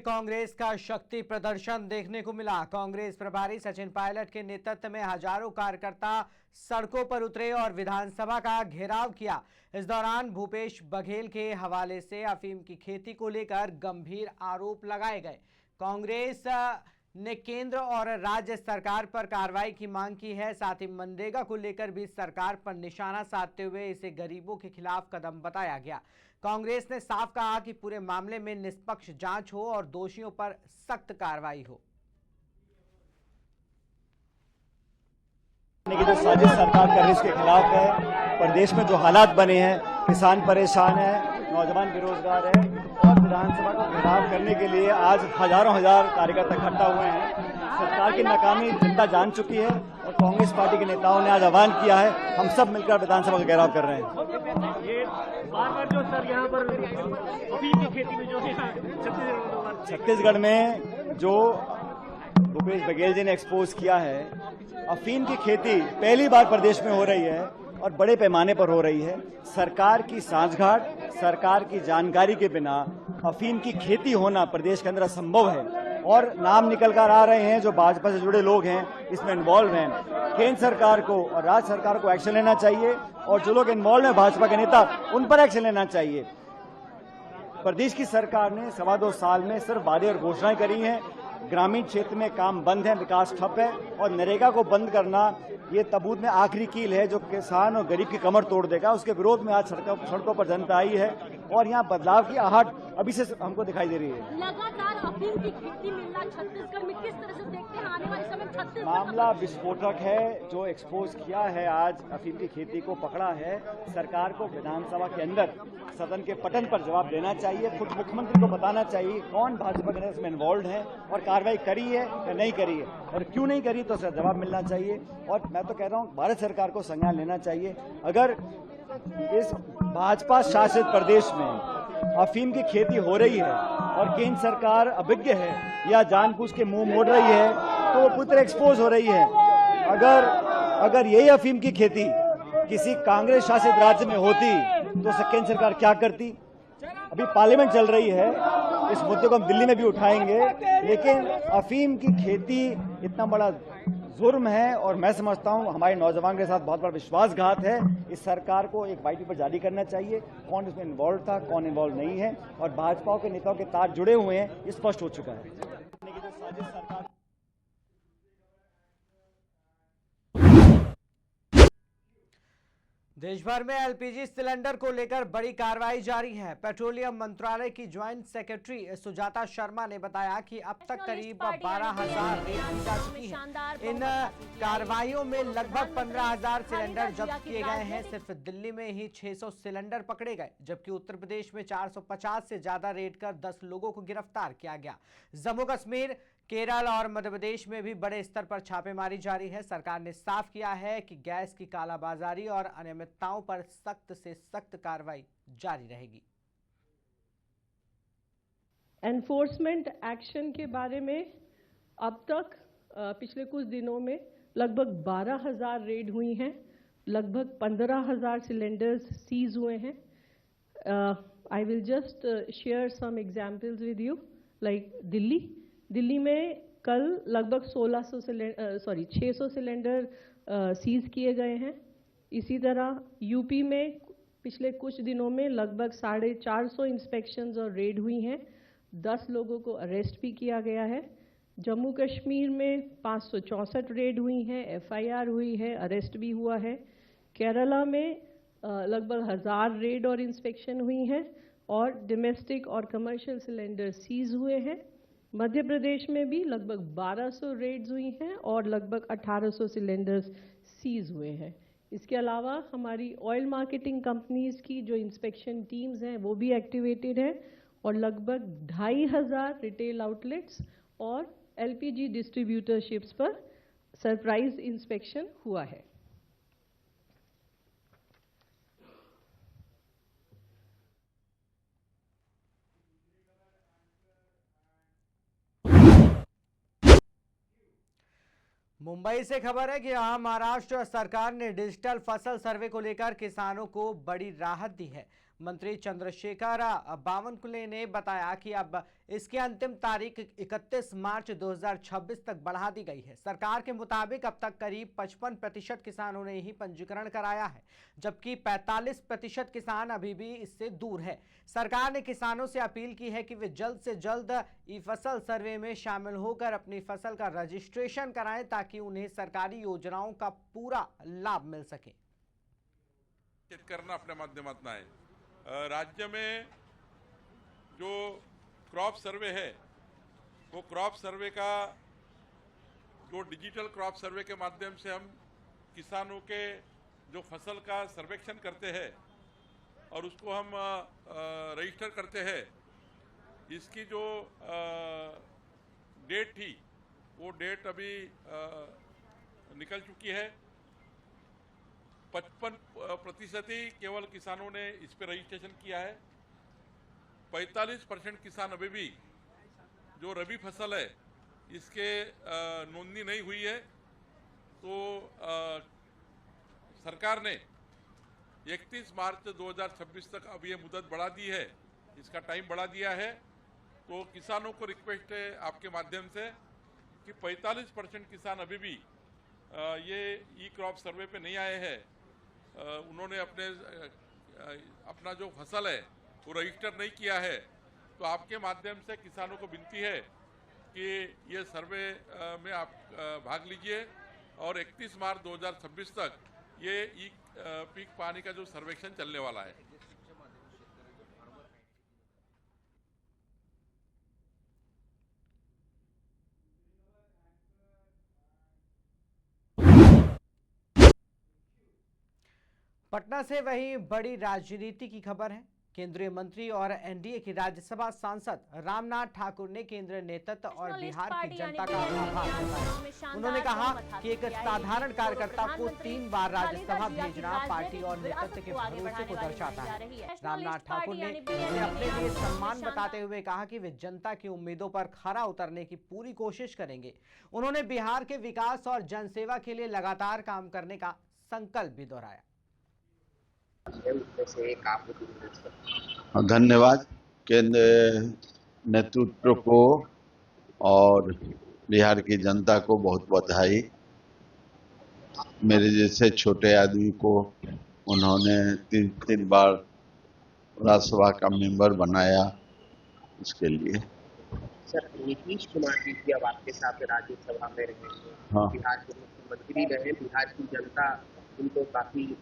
कांग्रेस का शक्ति प्रदर्शन देखने को मिला। कांग्रेस प्रभारी सचिन पायलट के नेतृत्व में हजारों कार्यकर्ता सड़कों पर उतरे और विधानसभा का घेराव किया। इस दौरान भूपेश बघेल के हवाले से अफीम की खेती को लेकर गंभीर आरोप लगाए गए। कांग्रेस ने केंद्र और राज्य सरकार पर कार्रवाई की मांग की है। साथ ही मनरेगा को लेकर भी सरकार पर निशाना साधते हुए इसे गरीबों के खिलाफ कदम बताया गया। कांग्रेस ने साफ कहा कि पूरे मामले में निष्पक्ष जांच हो और दोषियों पर सख्त कार्रवाई हो। की जो साजिश सरकार कर रही है इसके खिलाफ है। प्रदेश में जो हालात बने हैं, किसान परेशान है, नौजवान बेरोजगार है और विधानसभा को घेराव करने के लिए आज हजारों हजार कार्यकर्ता इकट्ठा हुए हैं। सरकार की नाकामी जनता जान चुकी है और कांग्रेस पार्टी के नेताओं ने आज आह्वान किया है, हम सब मिलकर विधानसभा का घेराव कर रहे हैं। ये बार-बार जो सर यहाँ पर अफीम की खेती में जो है छत्तीसगढ़ में जो भूपेश बघेल जी ने एक्सपोज किया है, अफीम की खेती पहली बार प्रदेश में हो रही है और बड़े पैमाने पर हो रही है। सरकार की सांठगांठ, सरकार की जानकारी के बिना अफीम की खेती होना प्रदेश के अंदर असंभव है और नाम निकल कर आ रहे हैं जो भाजपा से जुड़े लोग हैं इसमें इन्वॉल्व हैं। केंद्र सरकार को और राज्य सरकार को एक्शन लेना चाहिए और जो लोग इन्वॉल्व हैं भाजपा के नेता, उन पर एक्शन लेना चाहिए। प्रदेश की सरकार ने 2.25 साल में सिर्फ वादे और घोषणाएं करी हैं। ग्रामीण क्षेत्र में काम बंद है, विकास ठप है और नरेगा को बंद करना ये तबूत में आखिरी कील है जो किसान और गरीब की कमर तोड़ देगा। उसके विरोध में आज सड़कों पर जनता आई है और यहाँ बदलाव की आहट अभी से हमको दिखाई दे रही है। लगातार अफीम की खेती मिलना छत्तीसगढ़ में किस तरह से देखते हैं आने वाले समय छत्तीसगढ़ मामला विस्फोटक है। जो एक्सपोज किया है आज अफीम की खेती को पकड़ा है, सरकार को विधानसभा के अंदर सदन के पटन पर जवाब देना चाहिए। खुद मुख्यमंत्री को बताना चाहिए कौन भाजपा के नेता इसमें इन्वॉल्व है और कार्रवाई करी है या नहीं करी है और क्यों नहीं करी तो सर जवाब मिलना चाहिए। और मैं तो कह रहा हूँ भारत सरकार को संज्ञान लेना चाहिए। अगर इस भाजपा शासित प्रदेश में अफीम की खेती हो रही है और केंद्र सरकार अभिज्ञ है या जानबूझ के मुंह मोड़ रही है तो वो पूरी तरह एक्सपोज हो रही है। अगर यही अफीम की खेती किसी कांग्रेस शासित राज्य में होती तो केंद्र सरकार क्या करती। अभी पार्लियामेंट चल रही है, इस मुद्दे को हम दिल्ली में भी उठाएंगे, लेकिन अफीम की खेती इतना बड़ा जुर्म है और मैं समझता हूं हमारे नौजवान के साथ बहुत बड़ा विश्वासघात है। इस सरकार को एक व्हाइट पेपर जारी करना चाहिए, कौन इसमें इन्वॉल्व था, कौन इन्वॉल्व नहीं है और भाजपा के नेताओं के तार जुड़े हुए हैं, ये स्पष्ट हो चुका है। देश भर में एलपीजी सिलेंडर को लेकर बड़ी कार्रवाई जारी है। पेट्रोलियम मंत्रालय की ज्वाइंट सेक्रेटरी सुजाता शर्मा ने बताया कि अब तक करीब 12,000 रेड की जा चुकी है। इन कार्रवाइयों में लगभग 15,000 सिलेंडर जब्त किए गए हैं। सिर्फ दिल्ली में ही 600 सिलेंडर पकड़े गए, जबकि उत्तर प्रदेश में 450 से ज्यादा रेड कर 10 लोगों को गिरफ्तार किया गया। जम्मू कश्मीर, केरल और मध्य प्रदेश में भी बड़े स्तर पर छापेमारी जारी है। सरकार ने साफ किया है कि गैस की कालाबाजारी और अनियमितताओं पर सख्त से सख्त कार्रवाई जारी रहेगी। एनफोर्समेंट एक्शन के बारे में अब तक पिछले कुछ दिनों में लगभग 12,000 रेड हुई हैं, लगभग 15,000 सिलेंडर्स सीज हुए हैं। I will just share some examples with you. Like Delhi में कल लगभग 600 सिलेंडर सीज किए गए हैं। इसी तरह यूपी में पिछले कुछ दिनों में लगभग 450 इंस्पेक्शंस और रेड हुई हैं, 10 लोगों को अरेस्ट भी किया गया है। जम्मू कश्मीर में 564 रेड हुई हैं, एफआईआर हुई है, अरेस्ट भी हुआ है। केरला में लगभग 1000 रेड और इंस्पेक्शन हुई हैं और डोमेस्टिक और कमर्शियल सिलेंडर सीज हुए हैं। मध्य प्रदेश में भी लगभग 1200 रेड्स हुई हैं और लगभग 1800 सिलेंडर्स सीज हुए हैं। इसके अलावा हमारी ऑयल मार्केटिंग कंपनीज की जो इंस्पेक्शन टीम्स हैं वो भी एक्टिवेटेड है और लगभग 2,500 रिटेल आउटलेट्स और एलपीजी डिस्ट्रीब्यूटरशिप्स पर सरप्राइज इंस्पेक्शन हुआ है। मुंबई से खबर है कि यहाँ महाराष्ट्र सरकार ने डिजिटल फसल सर्वे को लेकर किसानों को बड़ी राहत दी है। मंत्री चंद्रशेखर बावनकुले ने बताया कि अब इसकी अंतिम तारीख 31 मार्च 2026 तक बढ़ा दी गई है। सरकार के मुताबिक अब तक करीब 55% किसानों ने ही पंजीकरण कराया है, जबकि 45% किसान अभी भी इससे दूर है। सरकार ने किसानों से अपील की है कि वे जल्द से जल्द ई फसल सर्वे में शामिल होकर अपनी फसल का रजिस्ट्रेशन कराएं, ताकि उन्हें सरकारी योजनाओं का पूरा लाभ मिल सके। शेतकऱ्यांना आपल्या माध्यमातून आहे राज्य में जो क्रॉप सर्वे है वो क्रॉप सर्वे का जो डिजिटल क्रॉप सर्वे के माध्यम से हम किसानों के जो फसल का सर्वेक्षण करते हैं और उसको हम रजिस्टर करते हैं, इसकी जो डेट थी वो डेट अभी निकल चुकी है। 55% ही केवल किसानों ने इस पे रजिस्ट्रेशन किया है। 45% किसान अभी भी जो रबी फसल है इसके नोंदनी नहीं हुई है। तो सरकार ने 31 मार्च 2026 तक अब ये मुदत बढ़ा दी है, इसका टाइम बढ़ा दिया है। तो किसानों को रिक्वेस्ट है आपके माध्यम से कि 45% किसान अभी भी ये ई क्रॉप सर्वे पे नहीं आए हैं, उन्होंने अपना जो फसल है वो रजिस्टर नहीं किया है। तो आपके माध्यम से किसानों को विनती है कि ये सर्वे में आप भाग लीजिए और 31 मार्च 2026 तक ये ई पीक पानी का जो सर्वेक्षण चलने वाला है। पटना से वही बड़ी राजनीति की खबर है। केंद्रीय मंत्री और एनडीए की राज्यसभा सांसद रामनाथ ठाकुर ने केंद्रीय नेतृत्व और बिहार की जनता का आभार जताया। उन्होंने कहा कि एक साधारण कार्यकर्ता को 3 बार राज्यसभा भेजना पार्टी और नेतृत्व के भरोसे को दर्शाता है। रामनाथ ठाकुर ने इसे अपने लिए सम्मान बताते हुए कहा कि वे जनता की उम्मीदों पर खरा उतरने की पूरी कोशिश करेंगे। उन्होंने बिहार के विकास और जनसेवा के लिए लगातार काम करने का संकल्प भी दोहराया। धन्यवाद केंद्र नेतृत्व को और बिहार की जनता को बहुत बधाई। मेरे जैसे छोटे आदमी को उन्होंने 3 बार राज्यसभा का मेंबर बनाया, इसके लिए। सर, नीतीश कुमार जी भी अब आपके साथ राज्यसभा में रहेंगे। हाँ। बिहार के मुख्यमंत्री रहे, बिहार की जनता उनको काफी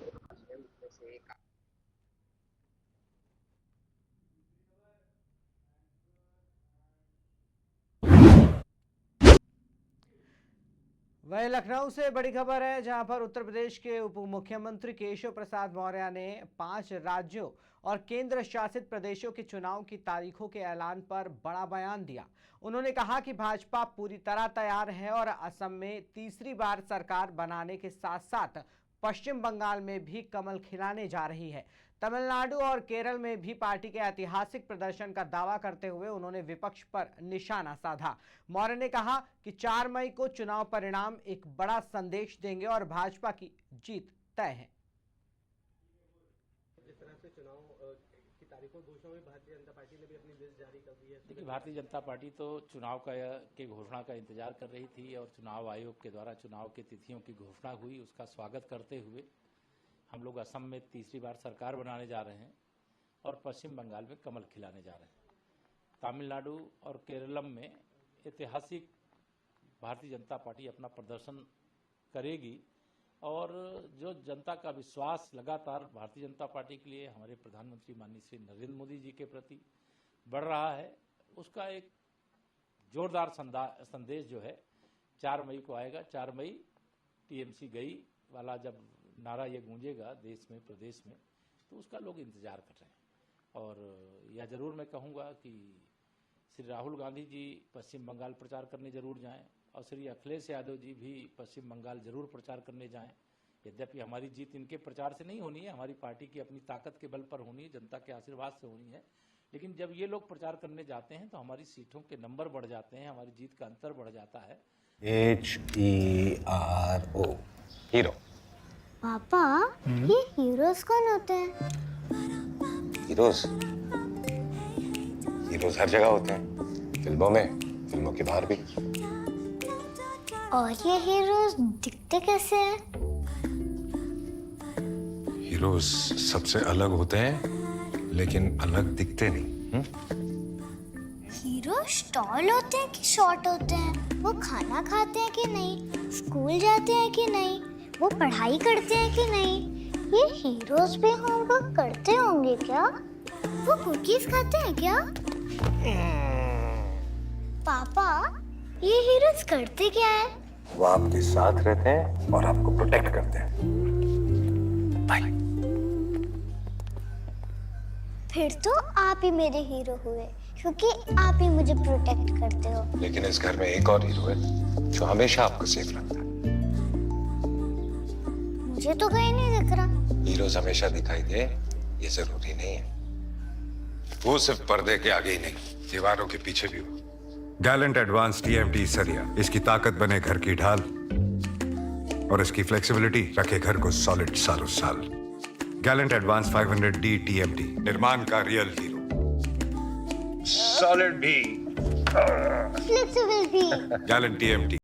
वहीं लखनऊ से बड़ी खबर है, जहां पर उत्तर प्रदेश के उप मुख्यमंत्री केशव प्रसाद मौर्य ने 5 राज्यों और केंद्र शासित प्रदेशों के चुनाव की तारीखों के ऐलान पर बड़ा बयान दिया। उन्होंने कहा कि भाजपा पूरी तरह तैयार है और असम में तीसरी बार सरकार बनाने के साथ साथ पश्चिम बंगाल में भी कमल खिलाने जा रही है। तमिलनाडु और केरल में भी पार्टी के ऐतिहासिक प्रदर्शन का दावा करते हुए उन्होंने विपक्ष पर निशाना साधा। मौर्य ने कहा कि 4 मई को चुनाव परिणाम एक बड़ा संदेश देंगे और भाजपा की जीत तय है। जिस तरह से चुनाव की तारीखों घोषणा में भारतीय जनता पार्टी ने भी अपनी लिस्ट जारी कर दी है। देखिए, भारतीय जनता पार्टी तो चुनाव के घोषणा का इंतजार कर रही थी और चुनाव आयोग के द्वारा चुनाव की तिथियों की घोषणा हुई, उसका स्वागत करते हुए हम लोग असम में तीसरी बार सरकार बनाने जा रहे हैं और पश्चिम बंगाल में कमल खिलाने जा रहे हैं। तमिलनाडु और केरलम में ऐतिहासिक भारतीय जनता पार्टी अपना प्रदर्शन करेगी और जो जनता का विश्वास लगातार भारतीय जनता पार्टी के लिए हमारे प्रधानमंत्री माननीय श्री नरेंद्र मोदी जी के प्रति बढ़ रहा है, उसका एक जोरदार संदेश जो है 4 मई को आएगा। 4 मई टीएमसी गई वाला जब नारा ये गूंजेगा देश में, प्रदेश में, तो उसका लोग इंतजार कर रहे हैं। और यह जरूर मैं कहूँगा कि श्री राहुल गांधी जी पश्चिम बंगाल प्रचार करने जरूर जाएं और श्री अखिलेश यादव जी भी पश्चिम बंगाल जरूर प्रचार करने जाएं। यद्यपि हमारी जीत इनके प्रचार से नहीं होनी है, हमारी पार्टी की अपनी ताकत के बल पर होनी है, जनता के आशीर्वाद से होनी है। लेकिन जब ये लोग प्रचार करने जाते हैं तो हमारी सीटों के नंबर बढ़ जाते हैं, हमारी जीत का अंतर बढ़ जाता है। HERO hero. पापा, ये हीरोज कौन होते हैं? हीरोज हर जगह होते हैं, फिल्मों में, फिल्मों के बाहर भी। और ये हीरोज दिखते कैसे हैं? हीरोज सबसे अलग होते हैं, लेकिन अलग दिखते नहीं। हीरो टॉल होते हैं कि शॉर्ट होते हैं? वो खाना खाते हैं कि नहीं? स्कूल जाते हैं कि नहीं? वो पढ़ाई करते हैं कि नहीं? ये हीरोज भी होमवर्क करते होंगे क्या? वो कुकीज खाते हैं क्या? पापा, ये हीरोज करते क्या है? वो आपके साथ रहते हैं और आपको प्रोटेक्ट करते हैं। बाय। फिर तो आप ही मेरे हीरो हुए, क्योंकि आप ही मुझे प्रोटेक्ट करते हो। लेकिन इस घर में एक और हीरो है जो हमेशा आपको सेफ रखता है। मुझे तो कहीं नहीं दिख रहा। हीरोज हमेशा दिखाई दे ये जरूरी नहीं है। वो सिर्फ पर्दे के आगे ही नहीं, दीवारों के पीछे भी हो। गैलेंट एडवांस टीएमटी सरिया, इसकी ताकत बने घर की ढाल और इसकी फ्लेक्सिबिलिटी रखे घर को सॉलिड सालों साल। गैलेंट एडवांस 500D टीएमटी, निर्माण का रियल हीरो। सॉलिड भी, फ्लेक्सिबल भी। Gallant TMT.